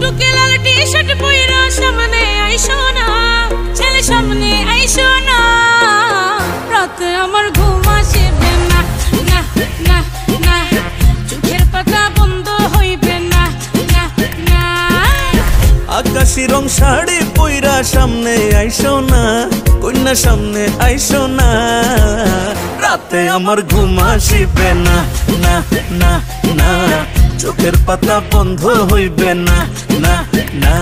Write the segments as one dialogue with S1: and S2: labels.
S1: টুকে লাল টি-শার্ট পইরা সামনে আইসো না, ছেলে সামনে আইসো না। রাতে আমার ঘুম আসবে না, না না না, চোখের পাতা বন্ধ হইবে না, না না।
S2: আকাশি রং শাড়ি পইরা সামনে আইসো না, কন্যা সামনে আইসো না। রাতে আমার ঘুম আসবে না, না না না, চোখের পাতা বন্ধ হইবে না, না না।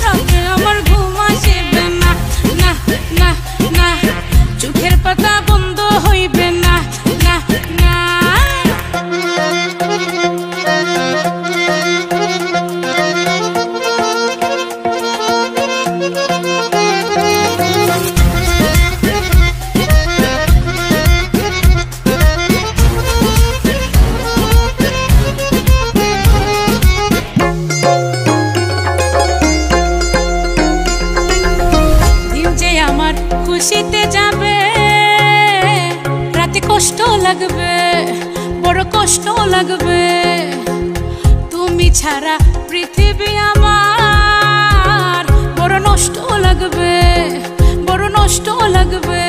S1: রাতে আমার ঘুম আসবে না, না না না, চোখের পাতা বন্ধ হইবে না, না না। খুশিতে যাবে, রাতে কষ্ট লাগবে, বড় কষ্ট লাগবে। তুমি ছাড়া পৃথিবী আমার বড় নষ্ট লাগবে, বড় নষ্ট লাগবে।